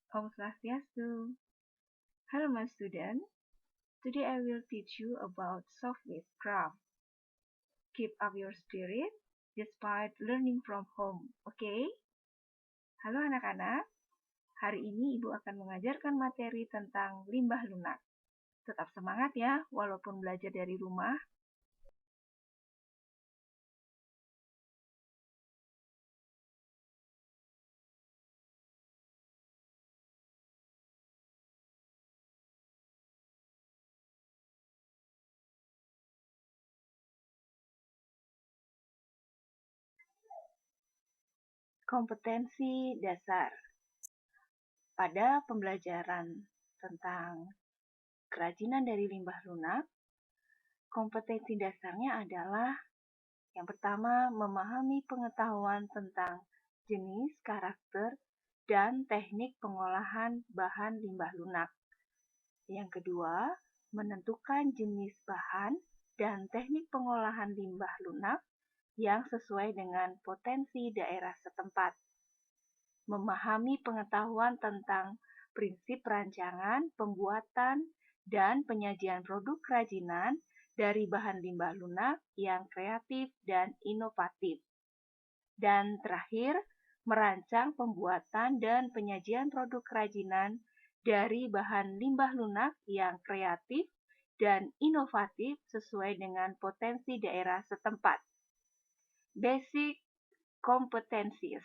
Om Swastiastu. Hello, my student. Today I will teach you about soft waste craft. Keep up your spirit despite learning from home, okay? Halo anak-anak, hari ini Ibu akan mengajarkan materi tentang limbah lunak. Tetap semangat ya, walaupun belajar dari rumah. Kompetensi dasar. Pada pembelajaran tentang kerajinan dari limbah lunak, kompetensi dasarnya adalah yang pertama, memahami pengetahuan tentang jenis, karakter, dan teknik pengolahan bahan limbah lunak. Yang kedua, menentukan jenis bahan dan teknik pengolahan limbah lunak yang sesuai dengan potensi daerah setempat. Memahami pengetahuan tentang prinsip rancangan, pembuatan, dan penyajian produk kerajinan dari bahan limbah lunak yang kreatif dan inovatif. Dan terakhir, merancang pembuatan dan penyajian produk kerajinan dari bahan limbah lunak yang kreatif dan inovatif sesuai dengan potensi daerah setempat. Basic competencies: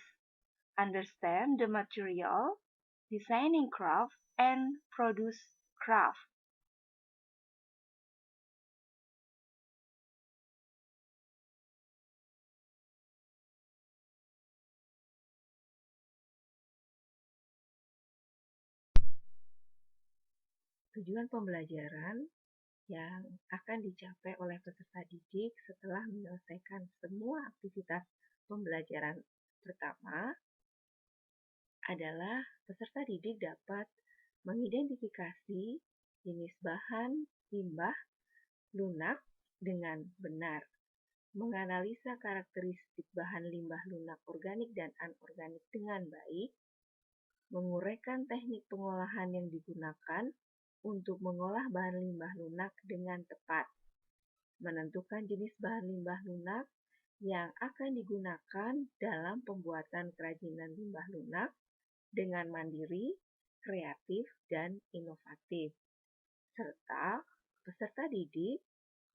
understand the material, designing craft, and produce craft. Tujuan pembelajaran yang akan dicapai oleh peserta didik setelah menyelesaikan semua aktivitas pembelajaran pertama adalah peserta didik dapat mengidentifikasi jenis bahan limbah lunak dengan benar, menganalisa karakteristik bahan limbah lunak organik dan anorganik dengan baik, menguraikan teknik pengolahan yang digunakan untuk mengolah bahan limbah lunak dengan tepat, menentukan jenis bahan limbah lunak yang akan digunakan dalam pembuatan kerajinan limbah lunak dengan mandiri, kreatif, dan inovatif, serta peserta didik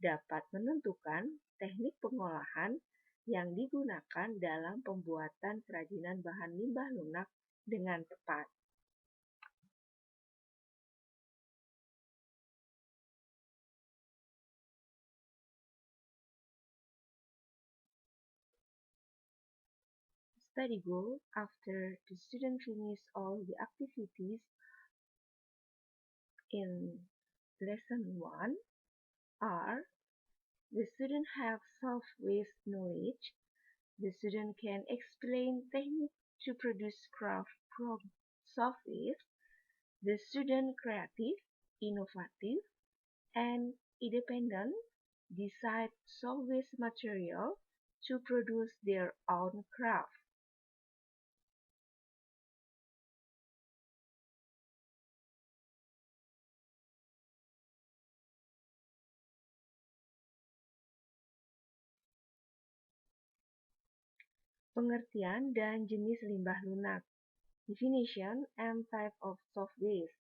dapat menentukan teknik pengolahan yang digunakan dalam pembuatan kerajinan bahan limbah lunak dengan tepat. Study goal after the student finish all the activities in lesson 1 are: the student have soft waste knowledge. The student can explain technique to produce craft from soft waste. The student creative, innovative, and independent decide soft waste material to produce their own craft. Pengertian dan jenis limbah lunak. Definition and type of soft waste.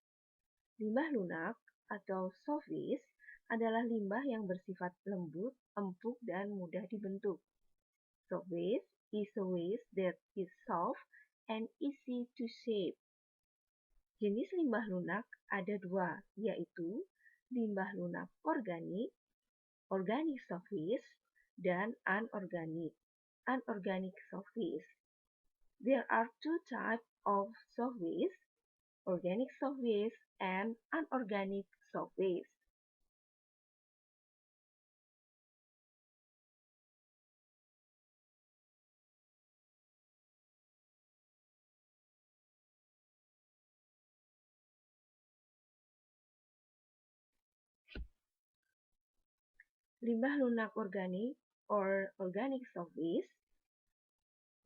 Limbah lunak atau soft waste adalah limbah yang bersifat lembut, empuk, dan mudah dibentuk. Soft waste is a waste that is soft and easy to shape. Jenis limbah lunak ada dua, yaitu limbah lunak organik, organic soft waste, dan anorganik, anorganic soft waste. There are two types of soft waste, organic soft waste and anorganic soft waste. Limbah lunak organik or organic soft waste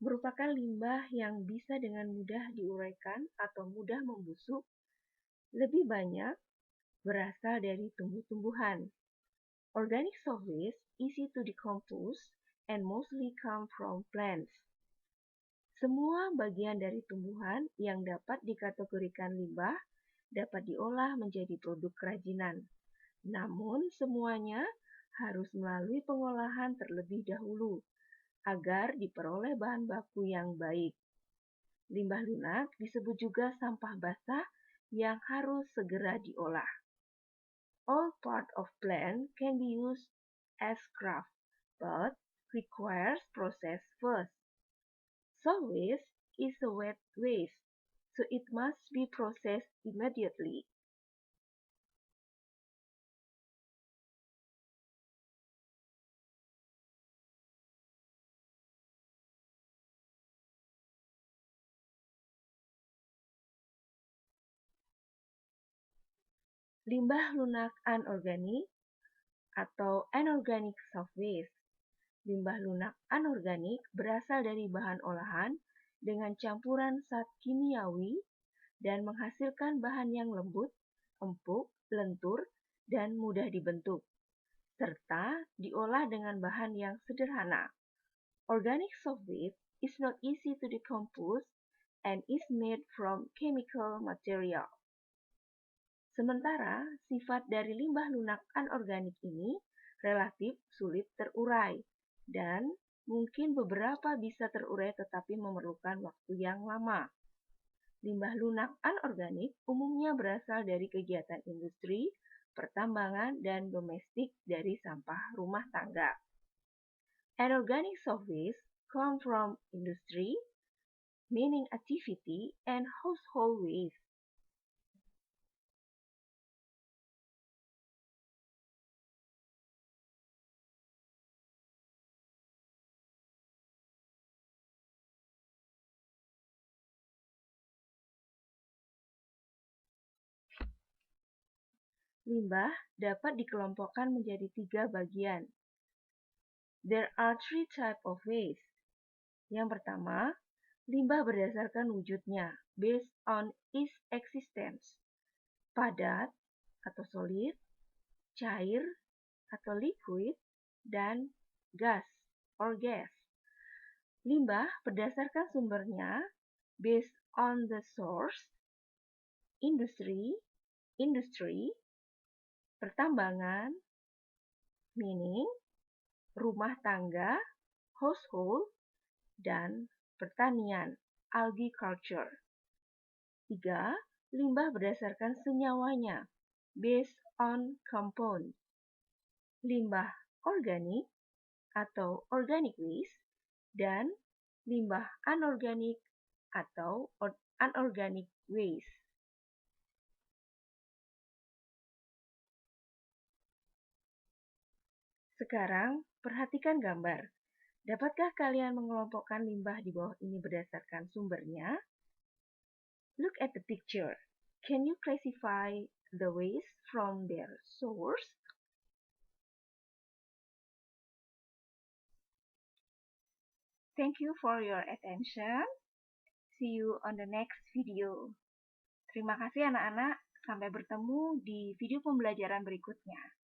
merupakan limbah yang bisa dengan mudah diuraikan atau mudah membusuk, lebih banyak berasal dari tumbuh-tumbuhan. Organic soft waste easy to decompose and mostly come from plants. Semua bagian dari tumbuhan yang dapat dikategorikan limbah dapat diolah menjadi produk kerajinan. Namun semuanya harus melalui pengolahan terlebih dahulu agar diperoleh bahan baku yang baik. Limbah lunak disebut juga sampah basah yang harus segera diolah. All part of plant can be used as craft, but requires process first. Soft waste is a wet waste, so it must be processed immediately. Limbah lunak anorganik atau anorganic soft waste. Limbah lunak anorganik berasal dari bahan olahan dengan campuran zat kimiawi dan menghasilkan bahan yang lembut, empuk, lentur, dan mudah dibentuk, serta diolah dengan bahan yang sederhana. Organic soft waste is not easy to decompose and is made from chemical material. Sementara, sifat dari limbah lunak anorganik ini relatif sulit terurai dan mungkin beberapa bisa terurai tetapi memerlukan waktu yang lama. Limbah lunak anorganik umumnya berasal dari kegiatan industri, pertambangan, dan domestik dari sampah rumah tangga. Anorganic soft waste come from industry, mining activity, and household waste. Limbah dapat dikelompokkan menjadi 3 bagian. There are 3 types of waste. Yang pertama, limbah berdasarkan wujudnya, based on its existence. Padat atau solid, cair atau liquid, dan gas or gas. Limbah berdasarkan sumbernya, based on the source, industry, pertambangan, mining, rumah tangga, household, dan pertanian, agriculture. 3. Limbah berdasarkan senyawanya, based on compound. Limbah organik atau organic waste, dan limbah anorganik atau anorganic waste. Sekarang, perhatikan gambar. Dapatkah kalian mengelompokkan limbah di bawah ini berdasarkan sumbernya? Look at the picture. Can you classify the waste from their source? Thank you for your attention. See you on the next video. Terima kasih anak-anak. Sampai bertemu di video pembelajaran berikutnya.